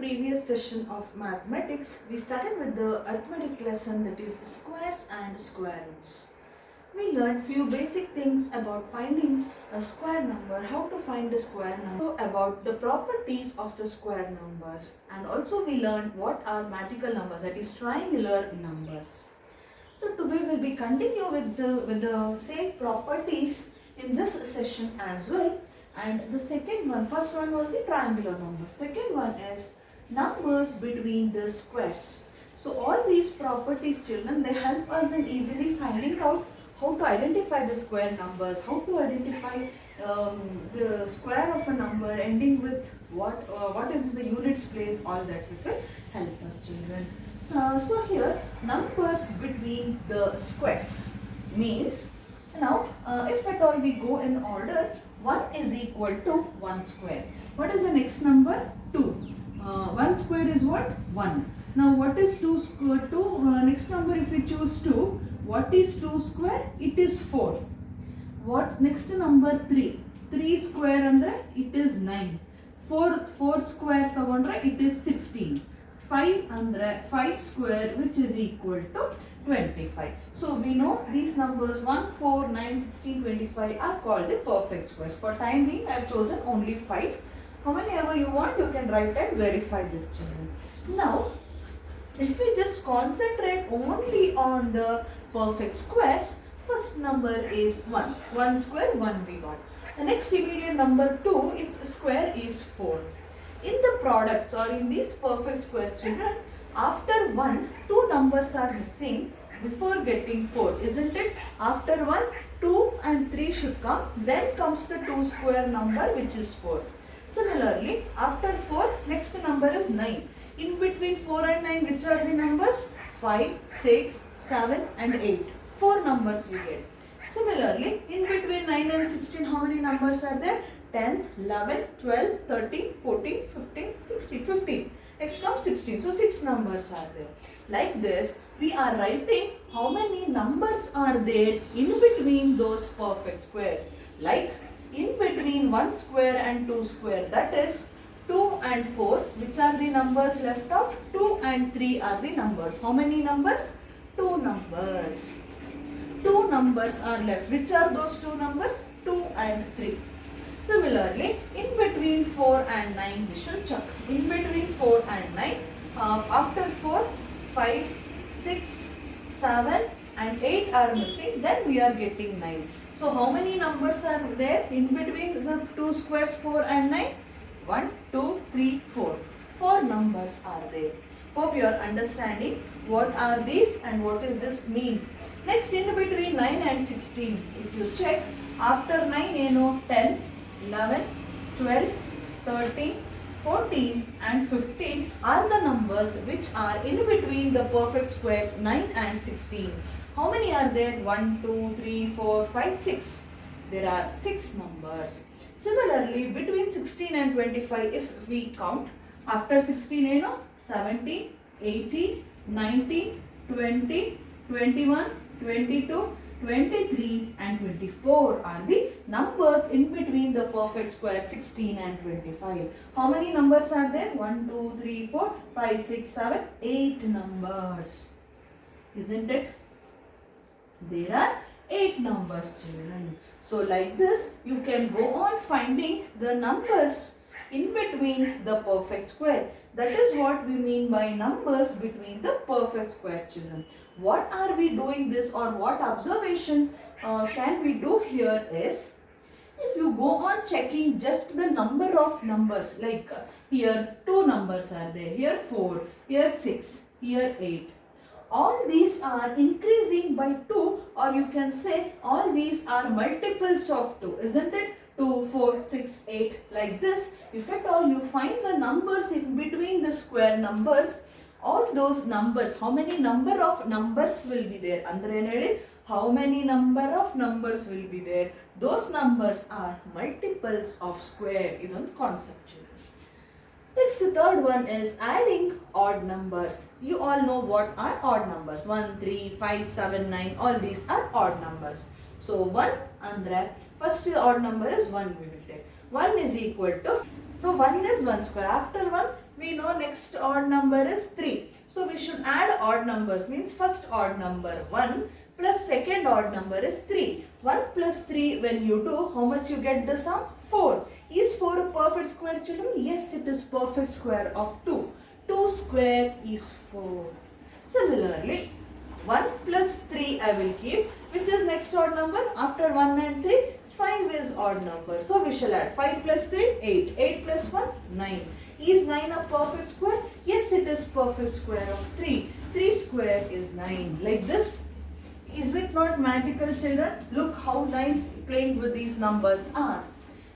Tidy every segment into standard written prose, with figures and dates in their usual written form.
previous session of mathematics, we started with the arithmetic lesson, that is squares and square roots. We learned few basic things about finding a square number, how to find a square number, so about the properties of the square numbers, and also we learned what are magical numbers, that is triangular numbers. So today we will be continue with the same properties in this session as well. And the second one, first one was the triangular number. Second one is numbers between the squares. So all these properties, children, they help us in easily finding out how to identify the square numbers, how to identify the square of a number ending with what is the units place, all that will help us, children. So here, numbers between the squares means, now if at all we go in order, 1 is equal to 1 square. What is the next number? 2. 1 square is what? 1. Now what is 2 square? Next number, if we choose 2, what is 2 square? It is 4. What next number? 3. 3 square andre it is 9. 4 square tagondre it is 16. 5 andre 5 square, which is equal to 25. So we know these numbers 1, 4, 9, 16, 25 are called the perfect squares. For time being, I have chosen only 5. How many ever you want, you can write and verify this, children. Now, if we just concentrate only on the perfect squares, first number is 1. 1 square, 1 we got. The next immediate number 2, its square is 4. In the products or in these perfect squares, children, after 1, 2 numbers are missing before getting 4, isn't it? After 1, 2 and 3 should come. Then comes the 2 square number, which is 4. Similarly, after 4, next number is 9. In between 4 and 9, which are the numbers? 5, 6, 7 and 8. 4 numbers we get. Similarly, in between 9 and 16, how many numbers are there? 10, 11, 12, 13, 14, 15, 16, 15. Next comes 16. So 6 numbers are there. Like this, we are writing how many numbers are there in between those perfect squares. Like in between 1 square and 2 square, that is 2 and 4. Which are the numbers left out? 2 and 3 are the numbers. How many numbers? 2 numbers. 2 numbers are left. Which are those 2 numbers? 2 and 3. Similarly, in between 4 and 9, we shall check. In between 4 and 9, after 4, 5, 6, 7 and 8 are missing, then we are getting 9. So, how many numbers are there in between the 2 squares 4 and 9? 1, 2, 3, 4. 4 numbers are there. Hope you are understanding what are these and what is this mean. Next, in between 9 and 16, if you check, after 9, 10, 11, 12, 13, 14 and 15 are the numbers which are in between the perfect squares 9 and 16. How many are there? 1, 2, 3, 4, 5, 6. There are 6 numbers. Similarly, between 16 and 25, if we count, after 16, 17, 18, 19, 20, 21, 22, 23 and 24 are the numbers in between the perfect square 16 and 25. How many numbers are there? 1, 2, 3, 4, 5, 6, 7, 8 numbers. Isn't it? There are 8 numbers, children. So like this, you can go on finding the numbers in between the perfect square. That is what we mean by numbers between the perfect squares, children. What are we doing this, or what observation can we do here is, if you go on checking just the number of numbers, like here 2 numbers are there, here 4, here 6, here 8. All these are increasing by 2, or you can say all these are multiples of 2, isn't it? 2, 4, 6, 8, like this. If at all you find the numbers in between the square numbers, all those numbers, how many number of numbers will be there? Andre, how many number of numbers will be there? Those numbers are multiples of square, conceptual. Next, the third one is adding odd numbers. You all know what are odd numbers. 1, 3, 5, 7, 9, all these are odd numbers. So 1 andre, first odd number is 1 we will take. 1 is equal to So 1 is 1 square. After 1, we know next odd number is 3. So we should add odd numbers, means first odd number 1 plus second odd number is 3. 1 plus 3, when you do, how much you get the sum? 4. Is 4 a perfect square, children? Yes, it is perfect square of 2. 2 square is 4. Similarly, 1 plus 3 I will keep. Which is next odd number? After 1 and 3, 5 is odd number. So we shall add 5 plus 3, 8. 8 plus 1, 9. Is 9 a perfect square? Yes, it is perfect square of 3. 3 square is 9. Like this. Is it not magical, children? Look how nice playing with these numbers are.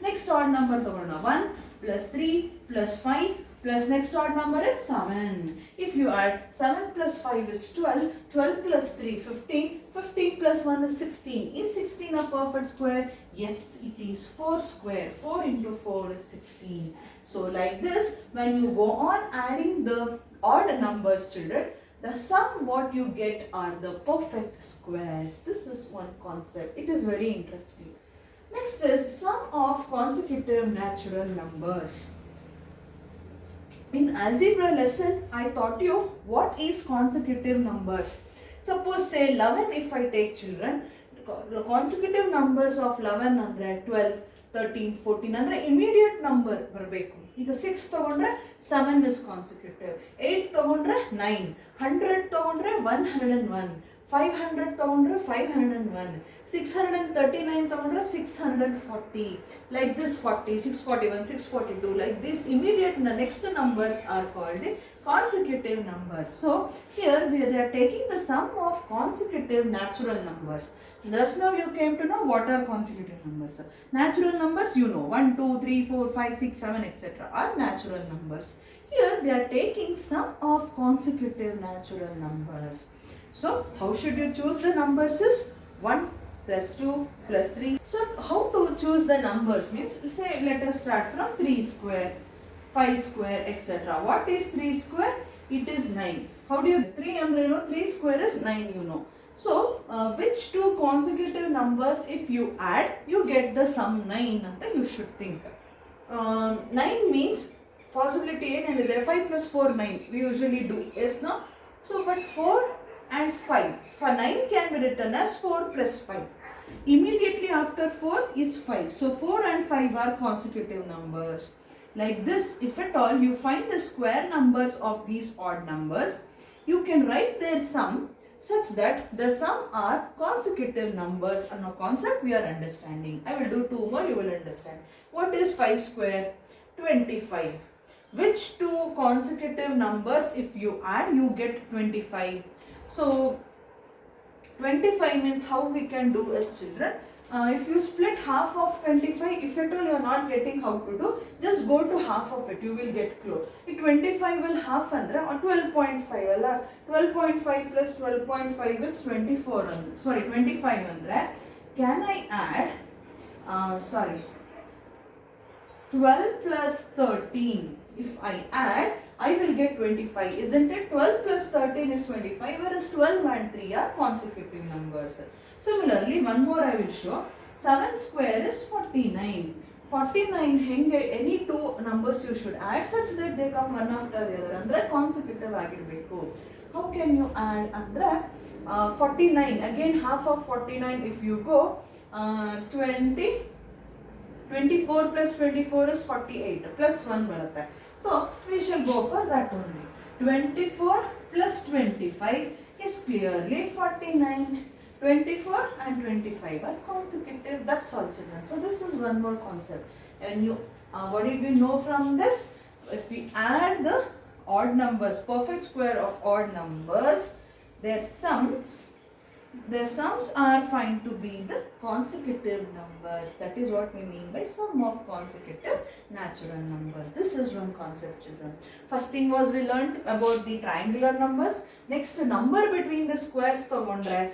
Next odd number, 1 plus 3 plus 5 plus next odd number is 7. If you add 7 plus 5 is 12, 12 plus 3 15, 15 plus 1 is 16. Is 16 a perfect square? Yes, it is 4 square. 4 into 4 is 16. So like this, when you go on adding the odd numbers, children, the sum what you get are the perfect squares. This is one concept. It is very interesting. Next is sum of consecutive natural numbers. In algebra lesson, I taught you what is consecutive numbers. Suppose say 11 if I take, children, the consecutive numbers of 11 andre 12, 13, 14 andre immediate number ಬರಬೇಕು. ಈಗ 6 ತಗೊಂಡ್ರೆ 7 is consecutive, 8 ತಗೊಂಡ್ರೆ 9, 100 ತಗೊಂಡ್ರೆ 101, 500 ತಗೊಂಡ್ರೆ 501, 639 ತಗೊಂಡ್ರೆ 640, like this 40, 641, 642, like this immediate next numbers are called the consecutive numbers. So here they are taking the sum of consecutive natural numbers. Thus now you came to know what are consecutive numbers. Natural numbers, you know, 1, 2, 3, 4, 5, 6, 7, etc. are natural numbers. Here they are taking sum of consecutive natural numbers. So how should you choose the numbers is 1 plus 2 plus 3. So how to choose the numbers means, say let us start from 3 square, 5 square, etc. What is 3 square? It is 9. How do you 3 you know, 3 square is 9, you know. So which two consecutive numbers if you add you get the sum 9 anta you should think. 9 means possibility ಏನಿದೆ 5 plus 4 9 we usually do, yes no? So but 4 and 5, for 9 can be written as 4 plus 5. Immediately after 4 is 5. So 4 and 5 are consecutive numbers. Like this, if at all you find the square numbers of these odd numbers, you can write their sum such that the sum are consecutive numbers. And a concept we are understanding. I will do 2 more, you will understand. What is 5 square? 25. Which two consecutive numbers if you add you get 25? So 25 means how we can do as children. If you split half of 25, if at all you are not getting how to do, just go to half of it, you will get close. 25 will half andre or 12.5 alla 12.5 plus 12.5 is 24 sorry 25 andre can I add 12 plus 13. If I add, I will get 25, isn't it? 12 plus 13 is 25, whereas 12 and 3 are consecutive numbers. Similarly, one more I will show. 7 square is 49. 49 henge any two numbers you should add such that they come one after the other. Andre consecutive agirbeku. How can you add? Andre 49. Again, half of 49 if you go 20. 24 plus 24 is 48 plus 1 baratte. So we shall go for that only. 24 plus 25 is clearly 49. 24 and 25 are consecutive. That's all, children. So this is one more concept. And you, what did we know from this? If we add the odd numbers, perfect square of odd numbers, their sums are found to be the consecutive numbers. That is what we mean by sum of consecutive natural numbers. This is one concept, children. First thing was we learnt about the triangular numbers. Next, number between the squares tagondre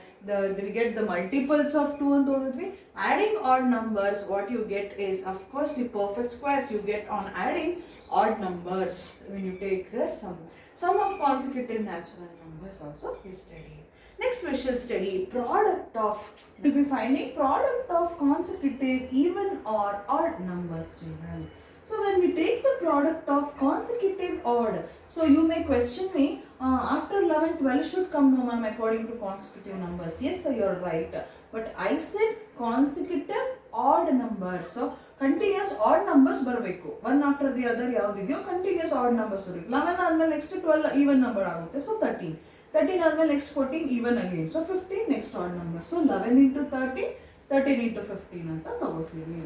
we get the multiples of 2 and thodidvi. Adding odd numbers, what you get is of course the perfect squares you get on adding odd numbers when you take the sum. Sum of consecutive natural numbers also is studied. Next we shall study product of, we will be finding product of consecutive even or odd numbers, children. So when we take the product of consecutive odd, so you may question me, after 11, 12 should come, no ma'am, according to consecutive numbers. Yes, so you're right. But I said consecutive odd numbers. So continuous odd numbers ಬರಬೇಕು. One after the other ಯಾವುದಿದೆಯೋ continuous odd numbers ಬರಬೇಕು. 11 ಆದ್ಮೇಲೆ next 12 even number ಆಗುತ್ತೆ. So 13. 13 ಆದ್ಮೇಲೆ next 14 even again. So 15 next odd number. So 11 into 13, 13 into 15 ಅಂತ ತಗೋತೀವಿ.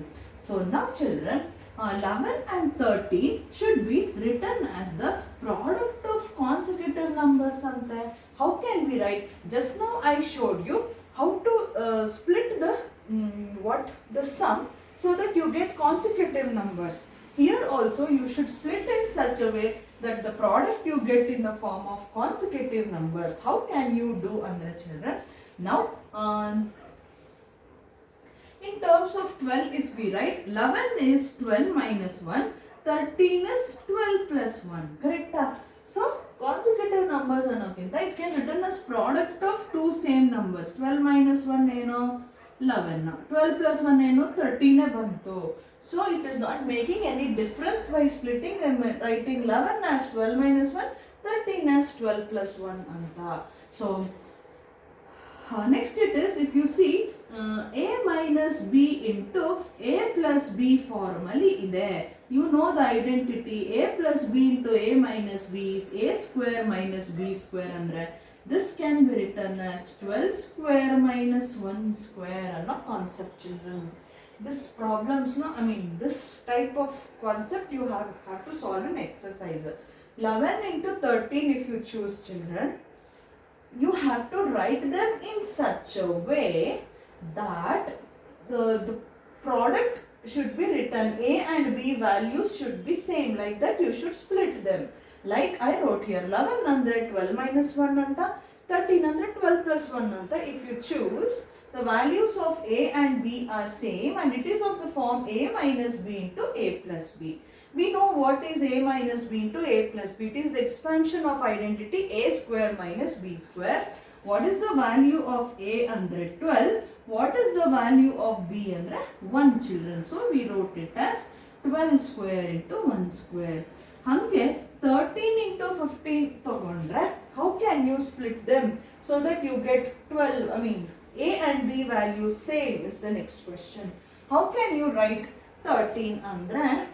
So now children, 11 and 13 should be written as the product of consecutive numbers ante. How can we write? Just now I showed you how to split the sum so that you get consecutive numbers. Here also you should split in such a way that the product you get in the form of consecutive numbers. How can you do andre children? Now in terms of 12, if we write 11 is 12 minus 1, 13 is 12 plus 1. Correct? So consecutive numbers annokkinta it can written as product of two same numbers. 12 minus 1 eno 11, 12 plus 1 eno 13 bantu. So it is not making any difference by splitting them, writing 11 as 12 minus 1, 13 as 12 plus 1 anta. So next it is, if you see, a minus b into a plus b formally ide. You know the identity. A plus b into a minus b is a square minus b square andre. This can be written as 12 square minus 1 square anno concept children. This problems, no, I mean this type of concept you have to solve in exercise. 11 into 13 if you choose children, you have to write them in such a way that the product should be written, a and b values should be same. Like that you should split them. Like I wrote here 11 andre 12 minus 1 anta, 13 andre 12 plus 1 anta. If you choose, the values of a and b are same and it is of the form a minus b into a plus b. We know what is a minus b into a plus b. It is the expansion of identity a square minus b square. What is the value of a andre 12? What is the value of b andre 1 children? So we wrote it as 12 square into 1 square. Hange 13 into 15 tagondre, how can you split them so that you get 12? I mean a and b values same is the next question. How can you write 13 andre?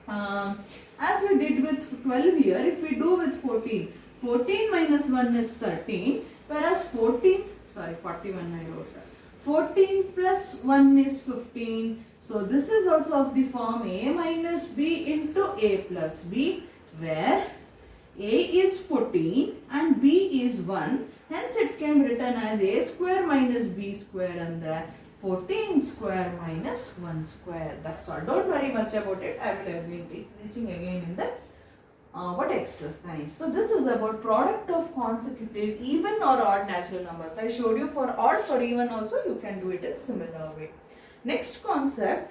As we did with 12 here, if we do with 14, 14 minus 1 is 13, whereas 41 I wrote that. 14 plus 1 is 15. So this is also of the form a minus b into a plus b, where a is 14 and b is 1. Hence it can be written as a square minus b square and the 14 square minus 1 square. That's all. Don't worry much about it. I will have been teaching again in the exercise. So this is about product of consecutive even or odd natural numbers. I showed you for odd, for even also you can do it in similar way. Next concept,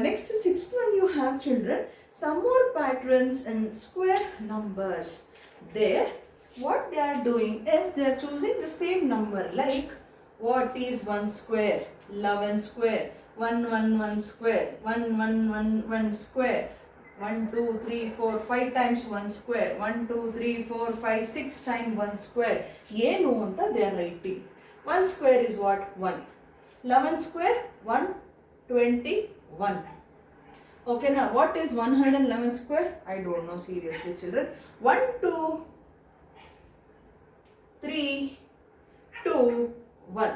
next sixth one you have children, some more patterns in square numbers. There what they are doing is they are choosing the same number, like what is 1 square, 11 square, 1 1 1 square, 1 1 1 1 square, 1 2 3 4 5 times 1 square, 1 2 3 4 5 6 times 1 square. Yenu anta they are writing. 1 square is what? 1. 11 square 121. Okay, now what is 111 square? I don't know seriously children. 1 2 3 2 1.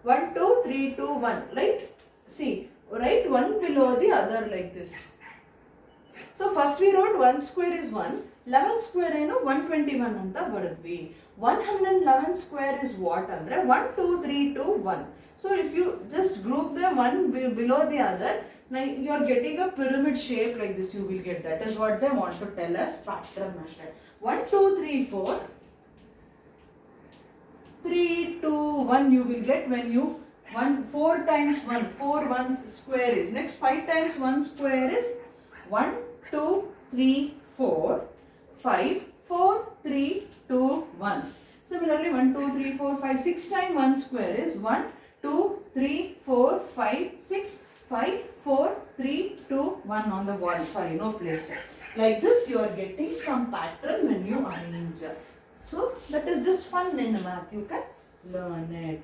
1 2 3 2 1. Right? See, write one below the other like this. So first we wrote 1 square is 1, 11 square ಏನು 121 ಅಂತ ಬರೆದ್ವಿ. 111 square is what ಅಂದ್ರೆ 1 2 3 2 1. So if you just group them one below the other, now you are getting a pyramid shape like this. You will get, that is what they want to tell us, pattern master. 1 2 3 4 3 2 1 you will get when you 4 times 1, 4 ones square is. Next 5 times 1 square is 1 2 3 4 5 4 3 2 1. Similarly 1 2 3 4 5 6 times 1 square is 1 2 3 4 5 6 5, 4, 3, 2, 1 on the wall. Sorry, no place. Like this you are getting some pattern when you arrange. So that is just fun in math. You can learn it.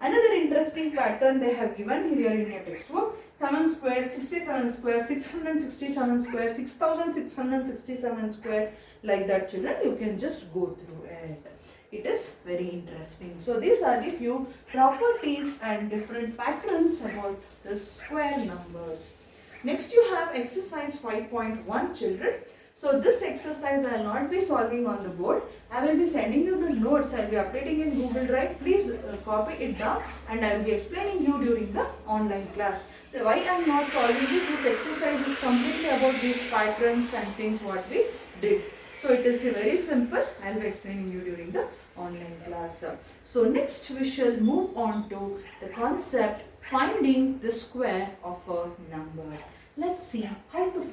Another interesting pattern they have given here in your textbook. 7 square, 67 square, 667 square, 6667 square. Like that, children, you can just go through it. It is very interesting. So these are the few properties and different patterns about the square numbers. Next you have exercise 5.1, children. So this exercise I will not be solving on the board. I will be sending you the notes. I will be updating in Google Drive. Please copy it down and I will be explaining you during the online class. Why I am not solving this exercise is completely about these patterns and things what we did. So it is very simple. I will be explaining you during the online class. So next we shall move on to the concept finding the square of a number. Let's see how to find